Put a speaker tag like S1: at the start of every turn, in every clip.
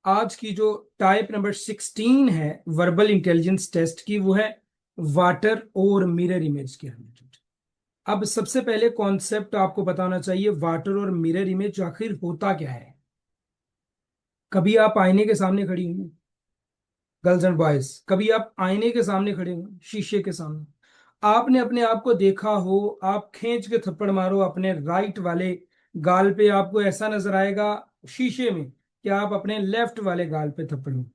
S1: आज की जो टाइप नंबर 16 है वर्बल इंटेलिजेंस टेस्ट की, वो है वाटर और मिरर इमेज के रिलेटेड। अब सबसे पहले कॉन्सेप्ट आपको पता होना चाहिए, वाटर और मिरर इमेज आखिर होता क्या है। कभी आप आईने के सामने खड़ी हुई, गर्ल्स एंड बॉयज, कभी आप आईने के सामने खड़े हो, शीशे के सामने, आपने अपने आप को देखा हो, आप खींच के थप्पड़ मारो अपने राइट वाले गाल पे, आपको ऐसा नजर आएगा शीशे में कि आप अपने लेफ्ट वाले गाल पे थप्पड़ मारो।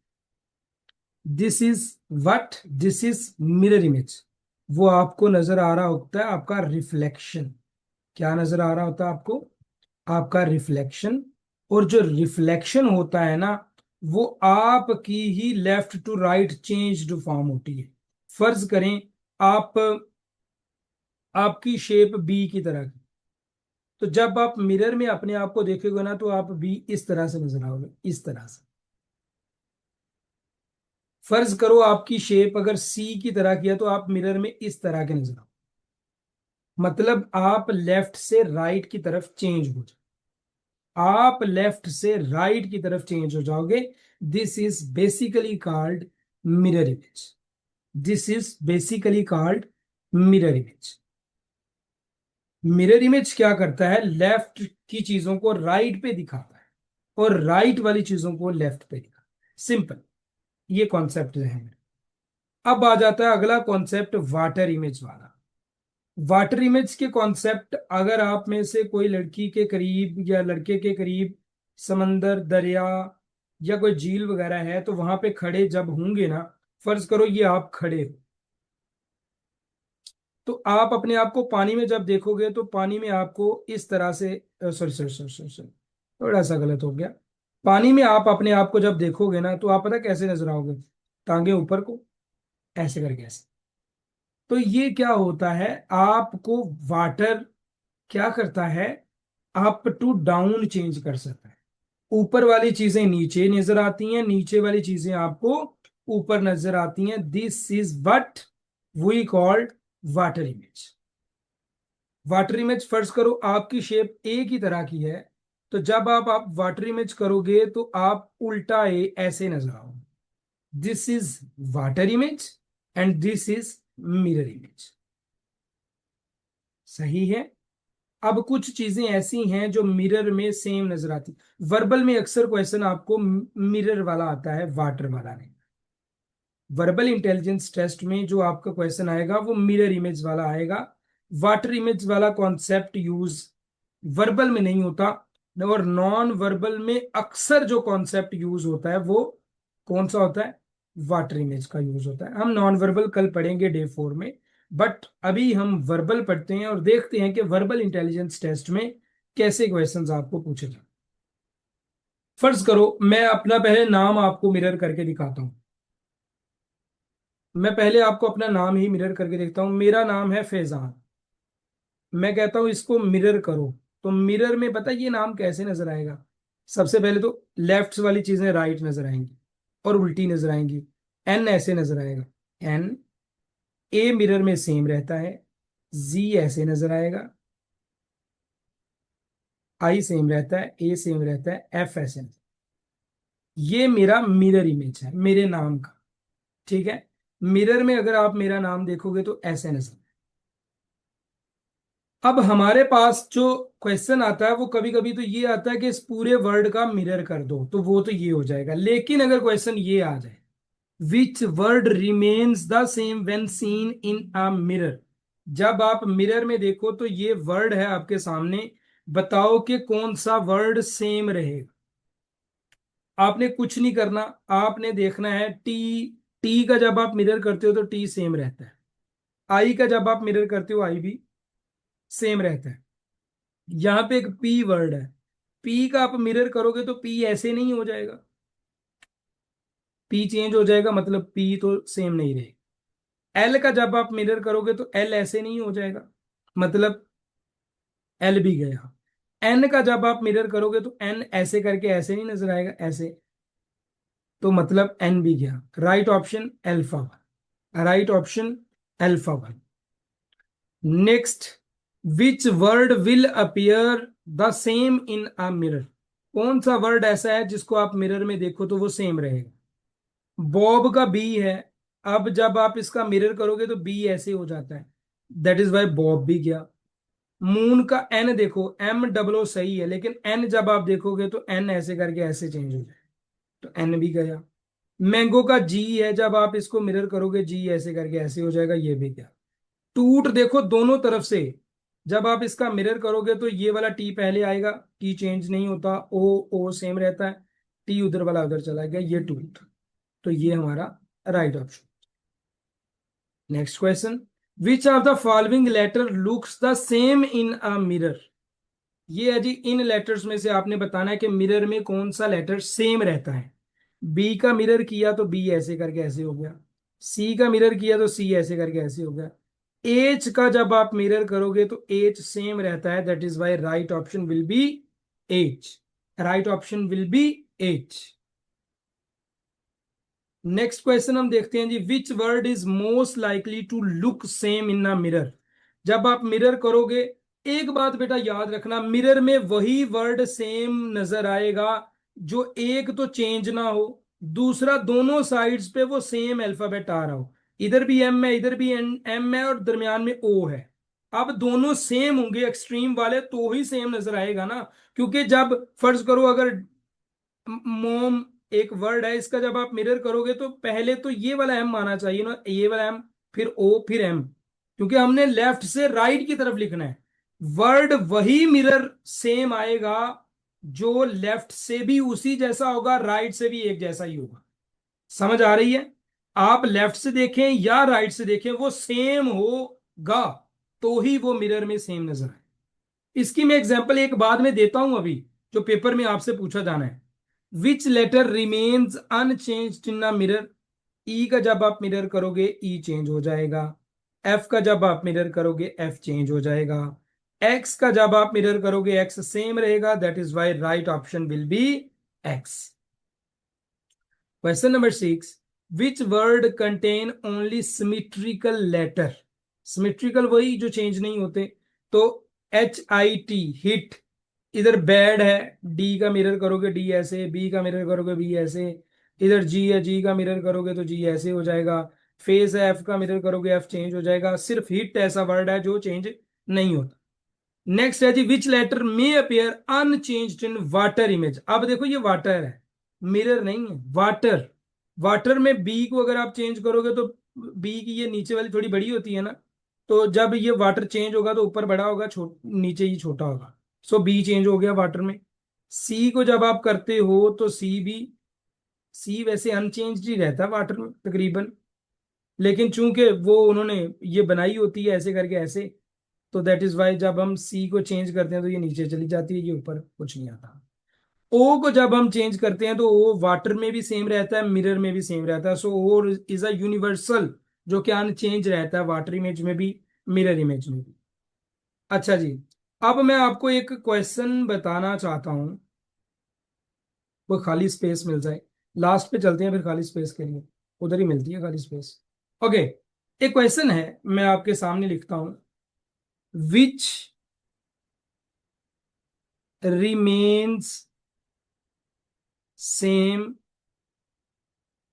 S1: This is what, this is mirror image. वो आपको नजर आ रहा होता है आपका रिफ्लेक्शन। क्या नजर आ रहा होता है आपको? आपका रिफ्लेक्शन। और जो रिफ्लेक्शन होता है ना, वो आपकी ही left to right changed form होती है। फर्ज करें आप, आपकी शेप बी की तरह की, तो जब आप मिरर में अपने आप को देखोगे ना, तो आप बी इस तरह से नजर आओगे, इस तरह से। फर्ज करो आपकी शेप अगर सी की तरह की है, तो आप मिरर में इस तरह के नजर आओ। मतलब आप लेफ्ट से राइट की तरफ चेंज हो जाओ, आप लेफ्ट से राइट की तरफ चेंज हो जाओगे। This is basically called mirror image. This is basically called mirror image. Mirror image क्या करता है? लेफ्ट की चीजों को राइट पे दिखाता है और राइट वाली चीजों को लेफ्ट पे दिखाता है। सिंपल, ये कॉन्सेप्ट है मेरा। अब आ जाता है अगला कॉन्सेप्ट, वाटर इमेज वाला। वाटर इमेज के कॉन्सेप्ट, अगर आप में से कोई लड़की के करीब या लड़के के करीब समंदर, दरिया या कोई झील वगैरह है, तो वहां पे खड़े जब होंगे ना, फर्ज करो ये आप खड़े हो, तो आप अपने आप को पानी में जब देखोगे, तो पानी में आपको इस तरह से, sorry sorry sorry sorry sorry, थोड़ा सा गलत हो गया। पानी में आप अपने आप को जब देखोगे ना, तो आप पता कैसे नजर आओगे? टांगे ऊपर को ऐसे करके, ऐसे। तो ये क्या होता है, आपको वाटर क्या करता है, अप टू डाउन चेंज कर सकता है। ऊपर वाली चीजें नीचे नजर आती हैं, नीचे वाली चीजें आपको ऊपर नजर आती हैं। This is what we called water image. Water image, फर्ज करो आपकी शेप ए की तरह की है, तो जब आप वाटर इमेज करोगे, तो आप उल्टा ए ऐसे नजर आओगे। This is water image and this is mirror image. सही है। अब कुछ चीजें ऐसी हैं जो मिरर में सेम नजर आती। वर्बल में अक्सर क्वेश्चन आपको मिरर वाला आता है, वाटर वाला नहीं। वर्बल इंटेलिजेंस टेस्ट में जो आपका क्वेश्चन आएगा वो मिरर इमेज वाला आएगा। वाटर इमेज वाला कॉन्सेप्ट यूज वर्बल में नहीं होता। और नॉन वर्बल में अक्सर जो कॉन्सेप्ट यूज होता है वो कौन सा होता है? वाटर इमेज का यूज होता है। हम नॉन वर्बल कल पढ़ेंगे डे 4 में, बट अभी हम वर्बल पढ़ते हैं और देखते हैं कि वर्बल इंटेलिजेंस टेस्ट में कैसे क्वेश्चंस आपको पूछे जाए। फर्ज करो मैं अपना पहले नाम आपको मिरर करके दिखाता हूं। मैं पहले आपको अपना नाम ही मिरर करके देखता हूं। मेरा नाम है फैजान। मैं कहता हूं इसको मिरर करो, तो मिरर में पता है ये नाम कैसे नजर आएगा? सबसे पहले तो लेफ्ट वाली चीजें राइट नजर आएंगी और उल्टी नजर आएंगी। एन ऐसे नजर आएगा, एन। ए मिरर में सेम रहता है, जी ऐसे नजर आएगा। आई सेम रहता है, ए सेम रहता है, एफ ऐसे नजर। ये मेरा मिरर इमेज है मेरे नाम का। ठीक है। मिरर में अगर आप मेरा नाम देखोगे तो ऐसे नजर। अब हमारे पास जो क्वेश्चन आता है वो कभी कभी तो ये आता है कि इस पूरे वर्ड का मिरर कर दो, तो वो तो ये हो जाएगा। लेकिन अगर क्वेश्चन ये आ जाए, which word remains the same when seen in a mirror, जब आप मिरर में देखो तो ये वर्ड है आपके सामने, बताओ कि कौन सा वर्ड सेम रहेगा। आपने कुछ नहीं करना, आपने देखना है टी। टी का जब आप मिरर करते हो तो टी सेम रहता है। आई का जब आप मिरर करते हो आई भी सेम रहता है। यहाँ पे एक पी वर्ड है, पी का आप मिरर करोगे तो पी ऐसे नहीं हो जाएगा, पी चेंज हो जाएगा, मतलब पी तो सेम नहीं रहेगा। एल का जब आप मिरर करोगे तो एल ऐसे नहीं हो जाएगा, मतलब एल भी गया। एन का जब आप मिरर करोगे तो एन ऐसे करके ऐसे नहीं नजर आएगा, ऐसे, तो मतलब एन भी गया। Right option alpha one, right option alpha one. Next, which word will appear the same in a mirror, कौन सा वर्ड ऐसा है जिसको आप मिरर में देखो तो वो सेम रहेगा? बॉब का बी है। अब जब आप इसका मिरर करोगे तो बी ऐसे हो जाता है, दैट इज वाई बॉब भी गया। मून का एन देखो, एम डबल ओ सही है, लेकिन एन जब आप देखोगे तो एन ऐसे करके ऐसे चेंज हो जाए, तो एन भी गया। मैंगो का जी है, जब आप इसको मिरर करोगे जी ऐसे करके ऐसे हो जाएगा, ये भी गया। टूट देखो दोनों तरफ से, जब आप इसका मिरर करोगे तो ये वाला टी पहले आएगा, टी चेंज नहीं होता, ओ सेम रहता है, टी उधर वाला उधर चला गया, ये टूट। तो ये हमारा right option. Next question, which of the following letter looks the same in a mirror? ये है जी, इन लेटर्स में से आपने बताना है कि मिरर में कौन सा लेटर सेम रहता है। बी का मिरर किया तो बी ऐसे करके ऐसे हो गया, सी का मिरर किया तो सी ऐसे करके ऐसे हो गया, एच का जब आप मिरर करोगे तो एच सेम रहता है, that is Y right option will be H. Right option will be H. Next question हम देखते हैं G, which word is most likely to look same in a mirror? जब आप मिरर करोगे, एक बात बेटा याद रखना, मिरर में वही वर्ड सेम नजर आएगा जो एक तो चेंज ना हो, दूसरा दोनों साइड्स पे वो सेम अल्फाबेट आ रहा हो, इधर भी एम है इधर भी एम है और दरमियान में ओ है। अब दोनों सेम होंगे एक्सट्रीम वाले तो ही सेम नजर आएगा ना, क्योंकि जब फर्ज करो अगर मोम एक वर्ड है, इसका जब आप मिरर करोगे तो पहले तो ये वाला एम आना चाहिए ना, ये वाला एम, फिर ओ फिर एम, क्योंकि हमने लेफ्ट से राइट की तरफ लिखना है। वर्ड वही मिरर सेम आएगा जो लेफ्ट से भी उसी जैसा होगा, राइट से भी एक जैसा ही होगा। समझ आ रही है? आप लेफ्ट से देखें या राइट से देखें वो सेम होगा, तो ही वो मिरर में सेम नजर आए। इसकी मैं एग्जांपल एक बाद में देता हूं, अभी जो पेपर में आपसे पूछा जाना है। Which letter remains unchanged in a mirror? E का जब आप मिरर करोगे ई चेंज हो जाएगा, एफ का जब आप मिरर करोगे एफ चेंज हो जाएगा, एक्स का जब आप मिरर करोगे एक्स सेम रहेगा, that is Y right option will be X. Question number 6, which word contain only symmetrical letter? Symmetrical वही जो चेंज नहीं होते, तो HIT हिट, इधर बैड है, डी का मिरर करोगे डी ऐसे, बी का मिरर करोगे बी ऐसे, इधर जी है जी का मिरर करोगे तो जी ऐसे हो जाएगा, फेस है एफ का मिरर करोगे एफ चेंज हो जाएगा, सिर्फ हिट ऐसा वर्ड है जो चेंज नहीं होता। नेक्स्ट है G, which letter may appear unchanged in water image? अब देखो ये वाटर है, मिरर नहीं है, वाटर। वाटर में बी को अगर आप चेंज करोगे तो बी की ये नीचे वाली थोड़ी बड़ी होती है ना, तो जब ये वाटर चेंज होगा तो ऊपर बड़ा होगा, नीचे ही छोटा होगा, सो बी चेंज हो गया वाटर में। सी को जब आप करते हो तो सी भी, सी वैसे अनचेंज्ड ही रहता है वाटर में तकरीबन, लेकिन चूंकि वो उन्होंने ये बनाई होती है ऐसे करके ऐसे, तो दैट इज वाई जब हम सी को चेंज करते हैं तो ये नीचे चली जाती है, ये ऊपर कुछ नहीं आता। ओ को जब हम चेंज करते हैं तो ओ वाटर में भी सेम रहता है मिरर में भी सेम रहता है, सो ओ इज अ यूनिवर्सल जो कि अनचेंज रहता है वाटर इमेज में भी मिरर इमेज में भी। अच्छा जी, अब मैं आपको एक क्वेश्चन बताना चाहता हूं, वो खाली स्पेस मिल जाए, लास्ट पे चलते हैं फिर खाली स्पेस के लिए, उधर ही मिलती है खाली स्पेस। ओके, एक क्वेश्चन है, मैं आपके सामने लिखता हूं, विच remains same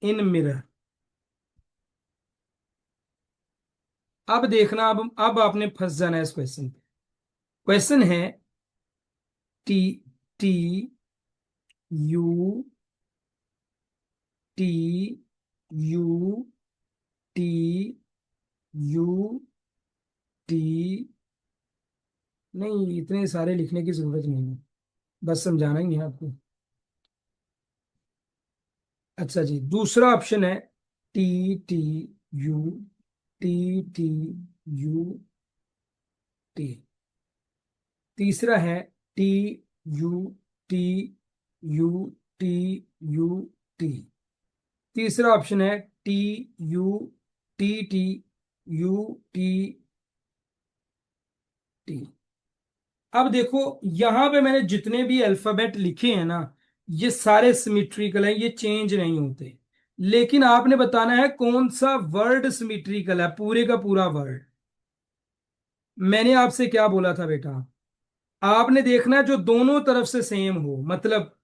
S1: in mirror? अब देखना, अब आपने फंस जाना है इस क्वेश्चन पे। क्वेश्चन है T, T U, T U, T U, T, नहीं इतने सारे लिखने की जरूरत नहीं है, बस समझाना ही है आपको। अच्छा जी, दूसरा ऑप्शन है T, T U, T, T U, T. तीसरा है T U, T U, T U, T. तीसरा ऑप्शन है T U, T U, T T. अब देखो, यहां पे मैंने जितने भी अल्फाबेट लिखे हैं ना, ये सारे सिमिट्रिकल हैं, ये चेंज नहीं होते, लेकिन आपने बताना है कौन सा वर्ड सिमिट्रिकल है, पूरे का पूरा वर्ड। मैंने आपसे क्या बोला था बेटा? आपने देखना है जो दोनों तरफ से सेम हो, मतलब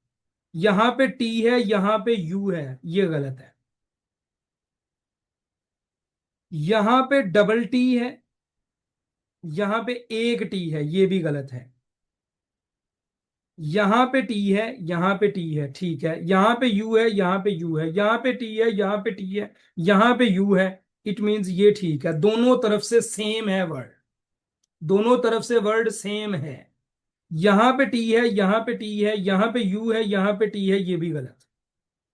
S1: यहां पे टी है यहां पे यू है, ये गलत है। यहां पे डबल टी है, यहां पे एक टी है, ये भी गलत है। यहां पे टी है यहां पे टी है, ठीक है, यहां पे यू है यहां पे यू है, यहां पे टी है यहां पे टी है, यहां पे यू है। इट मींस ये ठीक है, दोनों तरफ से सेम है वर्ड, दोनों तरफ से वर्ड सेम है। यहां पे टी है यहां पे टी है, यहां पे यू है यहां पे टी है, ये भी गलत।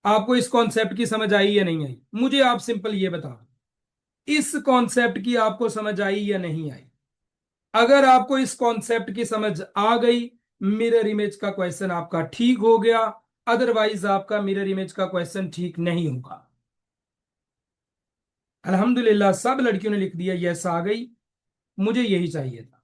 S1: आपको इस कॉन्सेप्ट की समझ आई या नहीं आई, मुझे आप सिंपल ये बताओ, इस कॉन्सेप्ट की आपको समझ आई या नहीं आई? अगर आपको इस कॉन्सेप्ट की समझ आ गई, मिरर इमेज का क्वेश्चन आपका ठीक हो गया, अदरवाइज आपका मिरर इमेज का क्वेश्चन ठीक नहीं होगा। अल्हम्दुलिल्लाह सब लड़कियों ने लिख दिया, यस आ गई, मुझे यही चाहिए था।